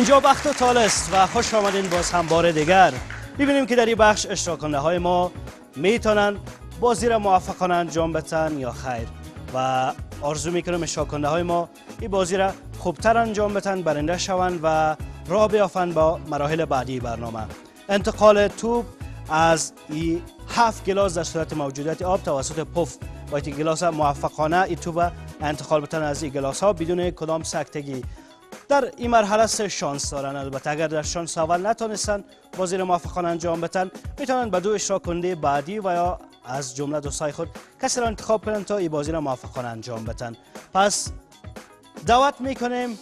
اینجا بخت و تال است و خوش آمدین باز هم بار دیگر. ببینیم که در این بخش اشتراک کننده های ما میتونن بازی را موفقانه انجام بدن یا خیر، و آرزو میکنم اشتراک کننده های ما این بازی را خوبتر انجام بدن، برنده شوند و راه بیافند با مراحل بعدی برنامه. انتقال توپ از این 7 گلاس در صورت موجودیت آب توسط پف و این گلاس موفقانه این توپ انتقال بدن از این گلاس ها بدون کدام سکتگی. در این مرحله سه شانس دارن. البته اگر در شانس اول نتونستن بازی را موفقانه انجام بدن، میتونن به دو اشتراک کننده بعدی و یا از جمله دوستای خود کسی را انتخاب کنن تا این بازی را موفقانه انجام بدن. پس دعوت میکنیم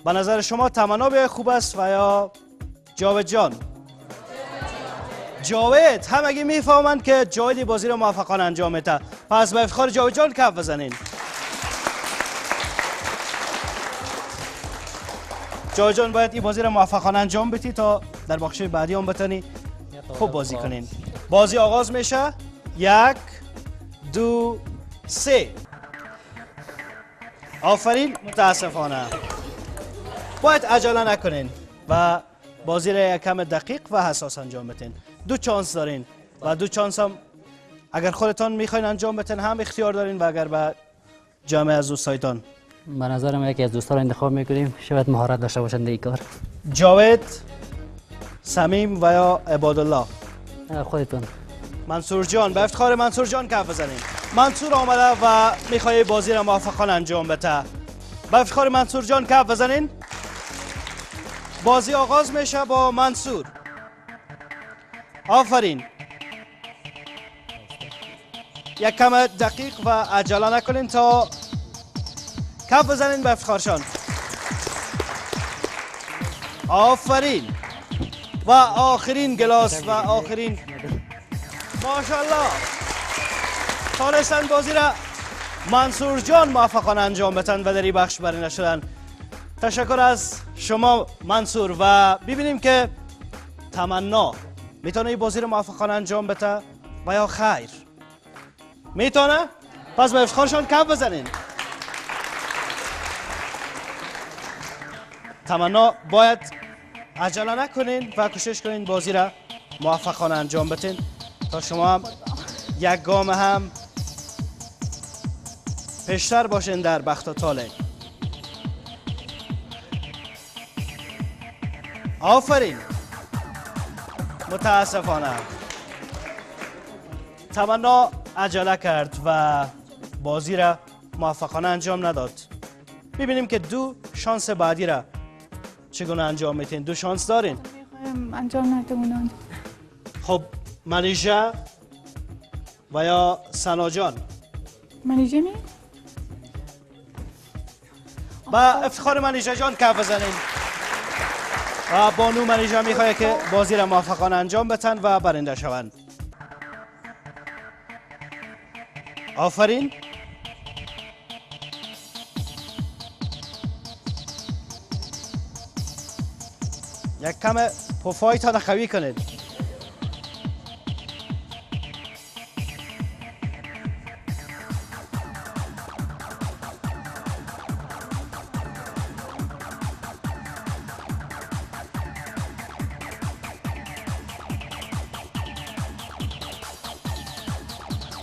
به نظر شما تمنا بیای خوب است و یا جاوید جان؟ جاوید همگی میفهمند که جاوید بازی را موفقانه انجام میده. پس به افتخار جاوید جان کف بزنین. جاوید جان باید این بازی را موفقانه انجام بدی تا در بخش بعدی هم بتونی خوب بازی کنین. بازی آغاز میشه. 1 2 3. آفرین. متاسفانه باید عجله نکنین و بازی را یک کم دقیق و حساس انجام بدین. دو چانس دارین و دو چانس هم اگر خودتان میخواین انجام بدین هم اختیار دارین و اگر به جامعه از دوستایتان. به نظرم یکی از دوستا رو انتخاب میکنیم، شاید مهارت داشته باشند این کار. جاوید، صمیم و یا عبادالله؟ خودتون. منصور جان. به افتخار منصور جان کف بزنین. منصور آمده و میخواد بازی را موفقانه انجام بده. به افتخار منصور جان کف بزنین. بازی آغاز میشه با منصور. آفرین. یک کم دقیق و عجله نکنین تا کف بزنین به افتخارشان. آفرین. و آخرین گلاس و آخرین. ماشاءالله تانستن بازی را منصور جان موفقانه انجام بدن و در این بخش برنده شدن. تشکر از شما منصور. و ببینیم که تمنا میتونه این بازی رو موفقانه انجام بده و یا خیر؟ میتونه؟ پس به افتخارشان کف بزنین. تمنا باید عجله نکنین و کوشش کنین بازی را موفقانه انجام بدین تا شما هم یک گام هم پیشتر باشین در بخت و تاله. آفرین. متاسفانه تمنا عجله کرد و بازی را موفقانه انجام نداد. ببینیم که دو شانس بعدی را چگونه انجام میتین. دو شانس دارین. انجام ندهونند. خب منیژه و یا سنا جان؟ منیژه می؟ با افتخار منیژه جان کف بزنین. و بانو منیژه میخواد که بازی را موفقانه انجام بدن و برنده شوند. آفرین. یک کم پفایتان قوی کنید.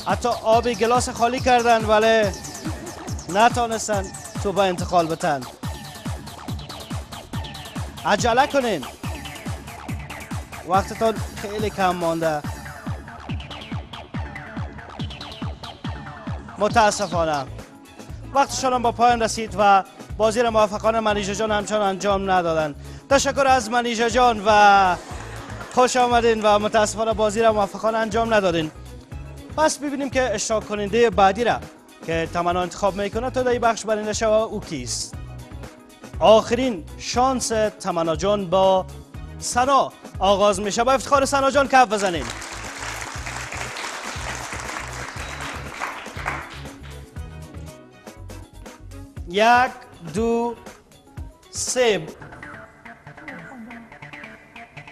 حتی آبی گلاس خالی کردن ولی نتانستن تو با انتقال بتن. عجله کنین، وقتتان خیلی کم مانده. متاسفانه وقتشان هم با پایان رسید و بازی را موفقانه منیژه جان همچنان انجام ندادن. تشکر از منیژه جان و خوش آمدین و متاسفانه بازی را موفقانه انجام ندادین. پس ببینیم که اشتراک کننده بعدی را که تمنا انتخاب میکنه تا در این بخش برنده شوه او کیست. آخرین شانس تمنا جان با سنا آغاز میشه. با افتخار سنا جان کف بزنین. یک دو سه.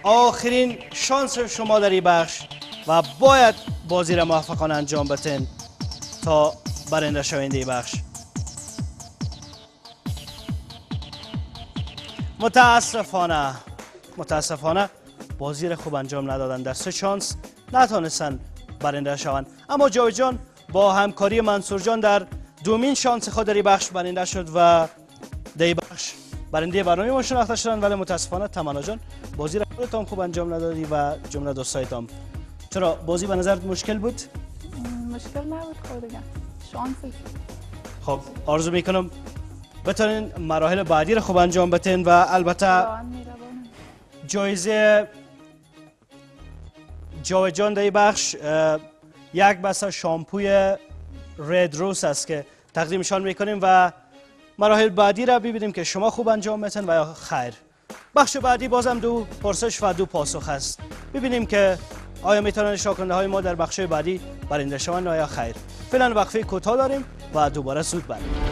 آخرین شانس شما در این بخش و باید بازی را موفقانه انجام بدین تا برنده شوید این بخش. متاسفانه بازی را خوب انجام ندادن. در 3 شانس نتونستن برنده شوند. اما جاوید جان با همکاری منصور جان در دومین شانس خود در این بخش برنده شد و در این بخش برنده برنامه ما شناخته شدن. ولی متاسفانه تمنا جان بازی را خودتان خوب انجام ندادی و جمله دوستایتان. چرا بازی به نظرت مشکل بود؟ مشکل نبود خود دیگه شانس. خب آرزو میکنم بتونین مراحل بعدی را خوب انجام بدین و البته جایزه جاوید جان در این بخش یک بسته شامپوی رید روز است که تقدیمشان میکنیم و مراحل بعدی را ببینیم که شما خوب انجام میتین و یا خیر. بخش بعدی بازم 2 پرسش و 2 پاسخ است. ببینیم که آیا میتونن شاکنده های ما در بخش بعدی برنده شوند یا خیر. فعلا وقفه کوتاه داریم و دوباره زود برگردیم.